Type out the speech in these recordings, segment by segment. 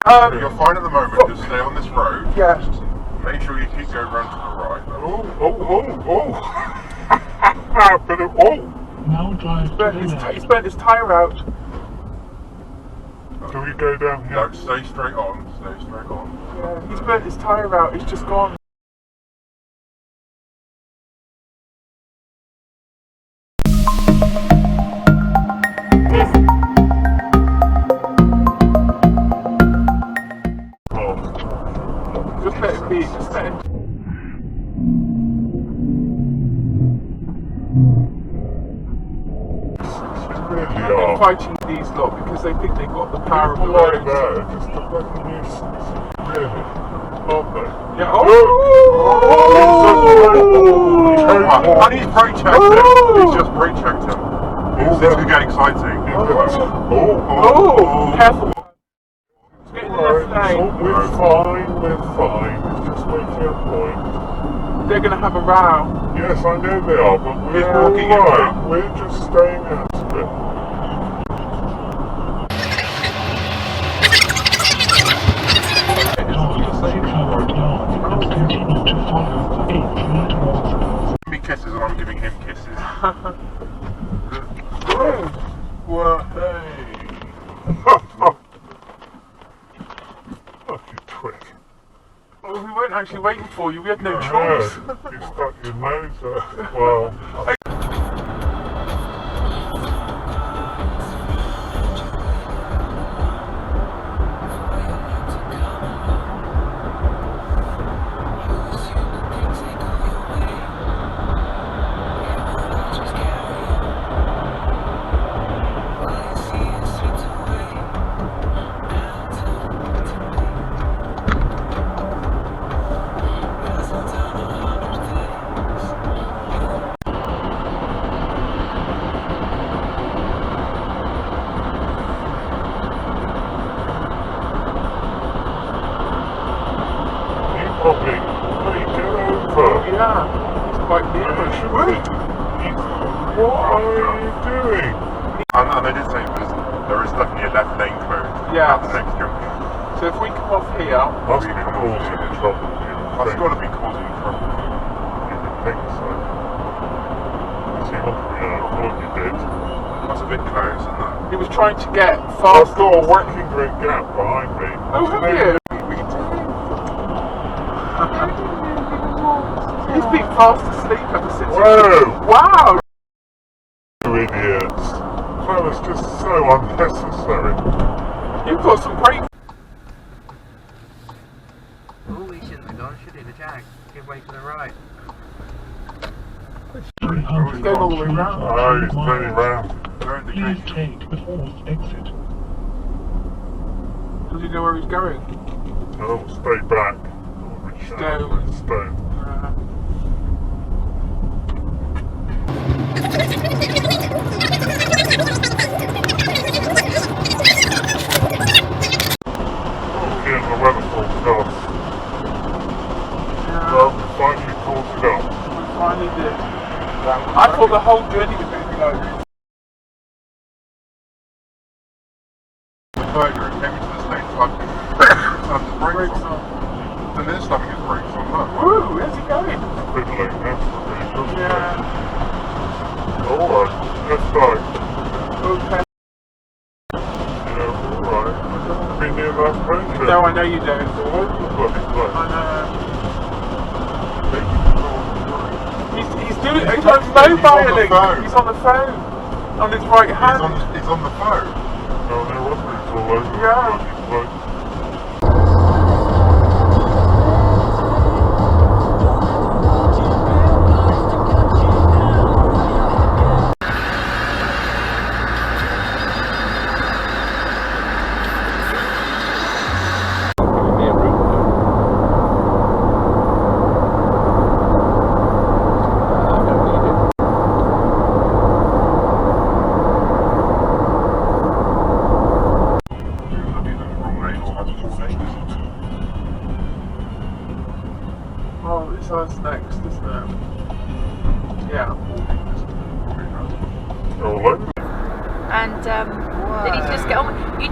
You're fine at the moment, just stay on this road. Yeah. Just make sure you keep going round to the right. Now drive to the left. He's burnt his tyre out. Do we go down here? No, stay straight on, stay straight on. Yeah, he's burnt his tyre out, he's just gone. Just let it be, just let him. I'm fighting these lot because they think they've got the power of the road. Like that, just a fucking nuisance. Really? Aren't they? Yeah. And he's brake checked him. He's just brake checked him. This could get exciting. Careful. Get in the left lane. We're fine. It's just making a point. They're going to have a row. Yes, I know they are, but we're walking alright. We're just staying out of it. Give me kisses and I'm giving him kisses. Well, hey. Fucking twit. Oh, we weren't actually waiting for you, we had no Yeah, choice. you stuck your nose out. Well, probably make it over. Yeah, it's quite near us. What are you doing? And they did say there is definitely a left lane closed Yeah. at the next junction. So if we come off here, Must be causing trouble. That's got to be causing trouble. You would think so. See, I thought you did. That's a bit close, isn't it? he was trying to get I've fast. got a whacking great gap behind me. Oh, have you? He's been fast asleep ever since. Whoa! Wow! You idiots. That was just so unnecessary. You've got some great. Oh, we shouldn't have gone, should he? The jag. Give way to the right. 300 Going all the way round. Oh, he's turning round. They're in the Please gate. take the fourth exit. Does he know where he's going? Oh, stay back. Stone. Stone. Getting the weather forecast. Well, we finally caught it up. We finally did. I thought the whole journey was going to be like this. Burger and came into the state fucking and the brakes on. And then slamming his brakes on. Look. Woo! Where's he going? Fiddling, that's pretty good. Yeah. Alright, let's go. Okay. Yeah, alright. Been near that place yet? No, I know you don't. All over the bloody place. I know. He's doing. He's like mobiling. He's on the phone. On his right hand. He's on the phone. Oh, there are others all over the Yeah. bloody place. Oh, this one's next, isn't it? Yeah. All over. And did he just get on? You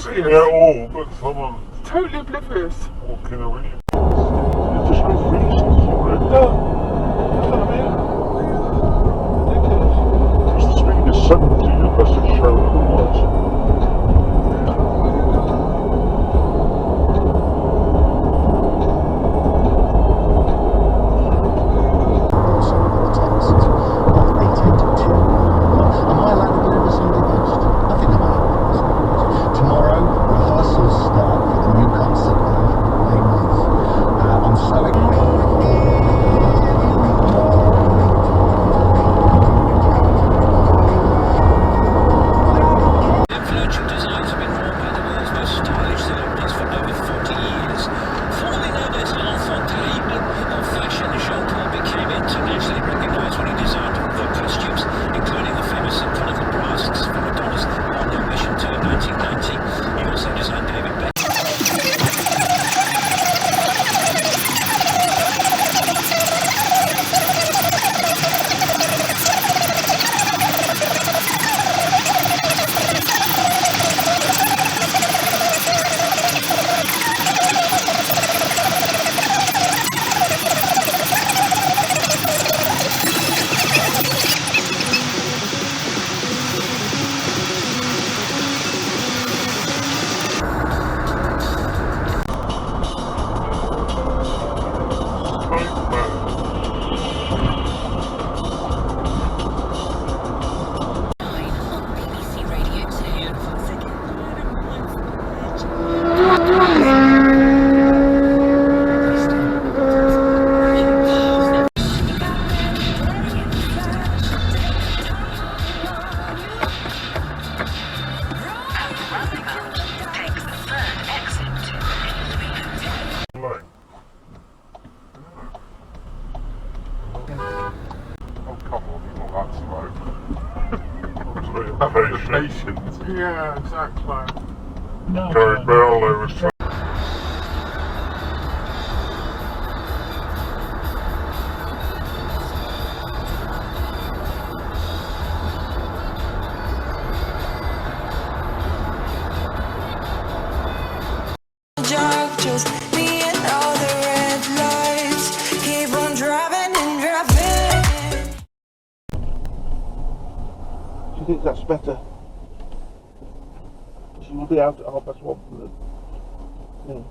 oblivious. Yeah, all, but someone Totally oblivious. walking away. There's no reason for it. No. That's what I mean. Ridiculous. Because the speed is 70 unless it's shown otherwise. Tomorrow, rehearsals start for the new concert of Les Mis. I'm so Influential designs have been worn by the world's most stylish celebrities for over 40 years. Formerly known as l'enfant terrible of fashion, Jean-Paul became internationally recognized when he designed their costumes, including the famous symphonical brass for Madonna's London Mission Tour 1990. He also designed David Beckham. Patience. Yeah, exactly. No, Gary Barlow was Just me and all the red lights. Keep on driving and driving. do you think that's better? She will be out at 1:30 for the... Yeah.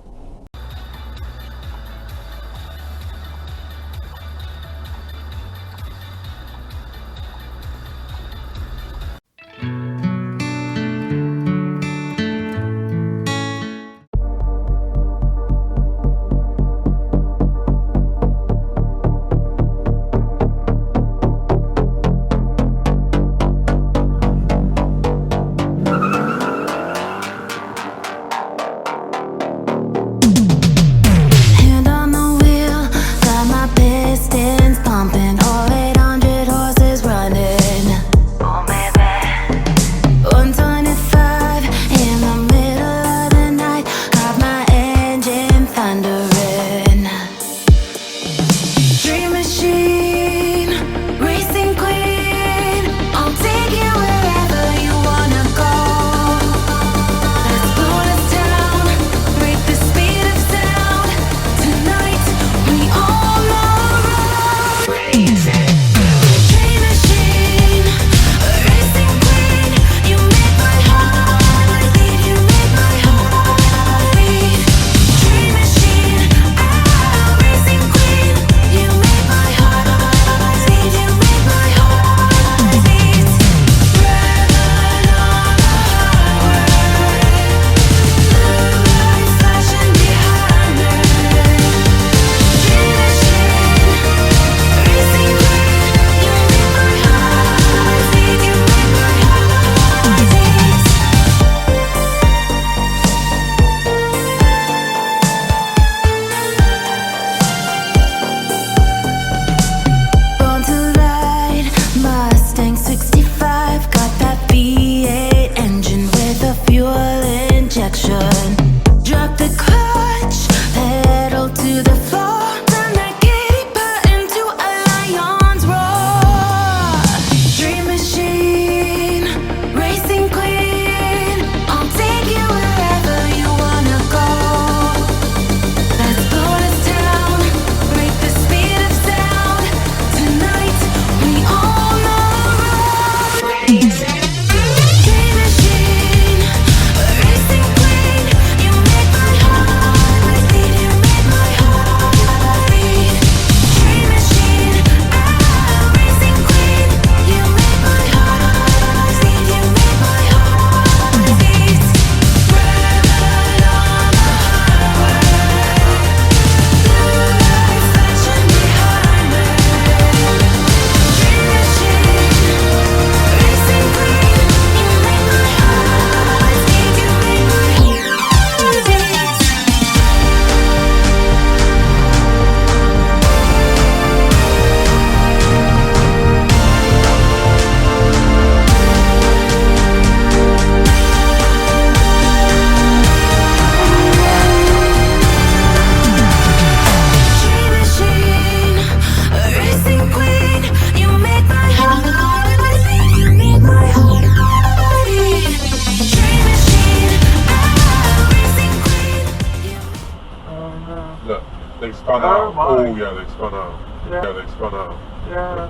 Yeah, they spun out. Yeah. Yeah, they spun out. Yeah.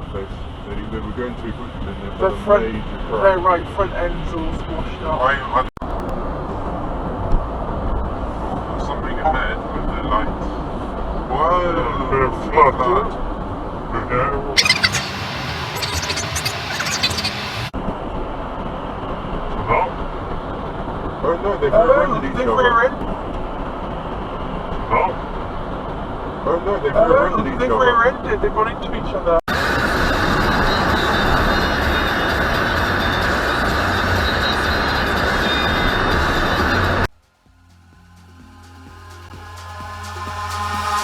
They were going too quickly, then they The had a front, major crash. their right front end's all squashed up. Something ahead with the lights. Whoa! Fuck that. Yeah. No? Oh no, they've Oh, rear-ended each they've other. rear-ended. No? Oh no, they've Oh, rear-ended each they've other. rear-ended. They've gone into each other.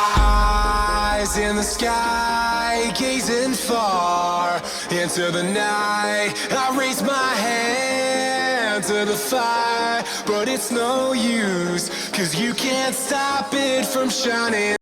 Eyes in the sky, gazing far into the night. I raise my hand to the fire, but it's no use, 'cause you can't stop it from shining.